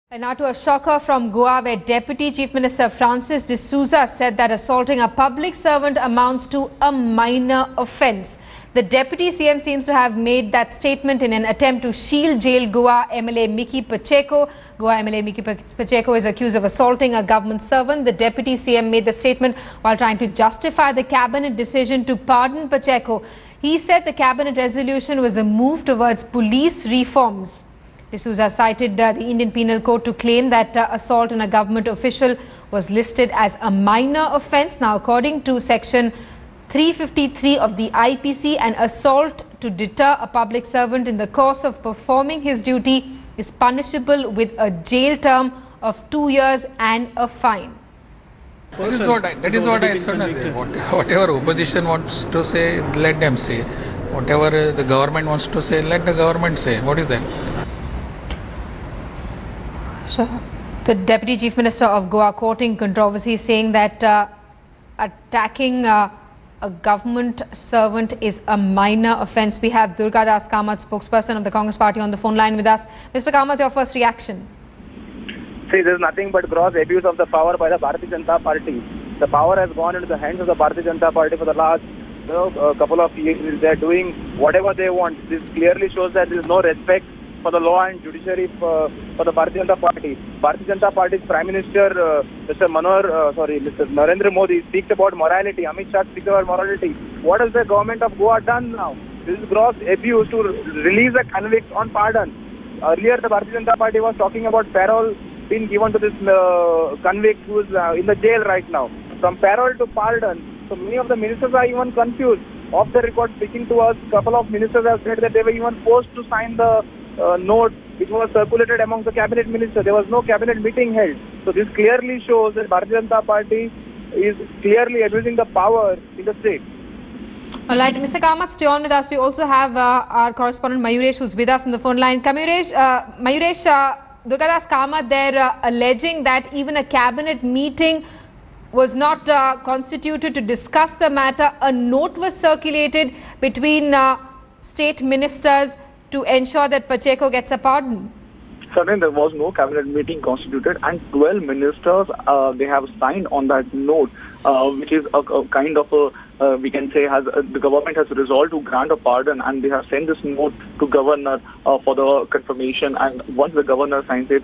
And now to a shocker from Goa, where Deputy Chief Minister Francis D'Souza said that assaulting a public servant amounts to a minor offence. The Deputy CM seems to have made that statement in an attempt to shield jail Goa MLA Mickey Pacheco. Goa MLA Mickey Pacheco is accused of assaulting a government servant. The Deputy CM made the statement while trying to justify the cabinet decision to pardon Pacheco. He said the cabinet resolution was a move towards police reforms. D'Souza cited the Indian Penal Code to claim that assault on a government official was listed as a minor offence. Now, according to Section 353 of the IPC, an assault to deter a public servant in the course of performing his duty is punishable with a jail term of 2 years and a fine. That is what I said. Whatever opposition wants to say, let them say. Whatever the government wants to say, let the government say. What is that? So, the Deputy Chief Minister of Goa quoting controversy, saying that attacking a government servant is a minor offence. We have Durga Das Kamath, spokesperson of the Congress Party, on the phone line with us. Mr. Kamath, your first reaction? See, there is nothing but gross abuse of the power by the Bharatiya Janata Party. The power has gone into the hands of the Bharatiya Janata Party for the last couple of years. They are doing whatever they want. This clearly shows that there is no respect for the law and judiciary for the Bharatiya Janata Party. Bharatiya Janata Party's Prime Minister, Mr. Narendra Modi, speaks about morality. Amit Shah speaks about morality. What has the government of Goa done now? This is gross abuse to release a convict on pardon. Earlier, the Bharatiya Janata Party was talking about parole being given to this convict who is in the jail right now. From parole to pardon. So many of the ministers are even confused. Off the record, speaking to us, a couple of ministers have said that they were even forced to sign the note which was circulated among the cabinet ministers. There was no cabinet meeting held. So this clearly shows that Bharatiya Janata Party is clearly abusing the power in the state. All right, Mr. Kamath, stay on with us. We also have our correspondent Mayuresh, who's with us on the phone line. Mayuresh, Durga Das Kamath, they're alleging that even a cabinet meeting was not constituted to discuss the matter. A note was circulated between state ministers to ensure that Pacheco gets a pardon. Certainly, there was no cabinet meeting constituted, and 12 ministers they have signed on that note, which is a kind of a we can say the government has resolved to grant a pardon, and they have sent this note to governor for the confirmation. And once the governor signs it,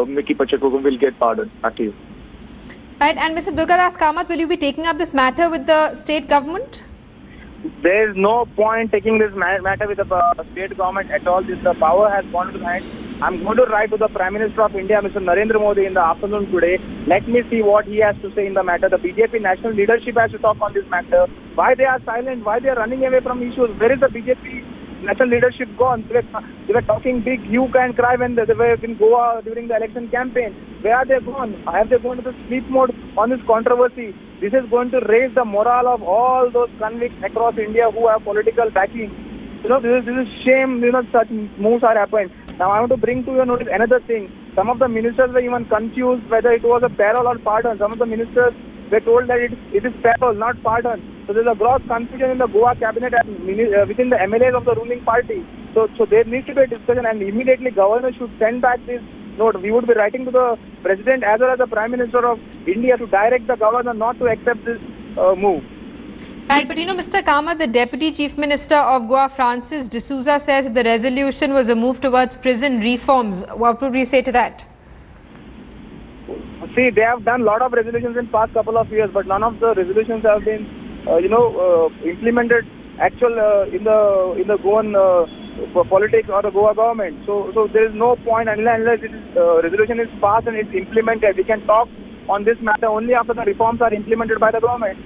Mickey Pacheco will get pardon. Back to you. Right, and Mr. Durga Das Kamath, will you be taking up this matter with the state government? There is no point taking this matter with the state government at all. The power has gone into the hands. I'm going to write to the Prime Minister of India, Mr. Narendra Modi, in the afternoon today. Let me see what he has to say in the matter. The BJP national leadership has to talk on this matter. Why they are silent? Why they are running away from issues? Where is the BJP national leadership gone? They were talking big hue and cry when they were in Goa during the election campaign. Where are they gone? Have they gone to the sleep mode on this controversy? This is going to raise the morale of all those convicts across India who have political backing. This is shame, such moves are happening. Now, I want to bring to your notice another thing. Some of the ministers were even confused whether it was a parole or pardon. Some of the ministers were told that it is parole, not pardon. So there is a gross confusion in the Goa cabinet and within the MLAs of the ruling party. So there needs to be a discussion, and immediately governor should send back this note. We would be writing to the president as well as the Prime Minister of India to direct the governor not to accept this move. Right, but Mr. Kamath, the Deputy Chief Minister of Goa, Francis D'Souza, says that the resolution was a move towards prison reforms. What would you say to that? See, they have done a lot of resolutions in past couple of years, but none of the resolutions have been, implemented in the Goan politics or the Goa government. So there is no point unless resolution is passed and it's implemented. We can talk on this matter only after the reforms are implemented by the government.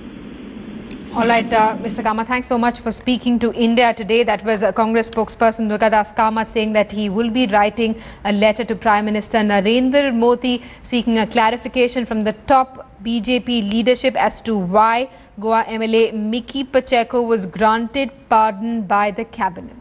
All right, Mr. Kamath, thanks so much for speaking to India today. That was a Congress spokesperson, Durga Das Kamath, saying that he will be writing a letter to Prime Minister Narendra Modi seeking a clarification from the top BJP leadership as to why Goa MLA Mickey Pacheco was granted pardon by the cabinet.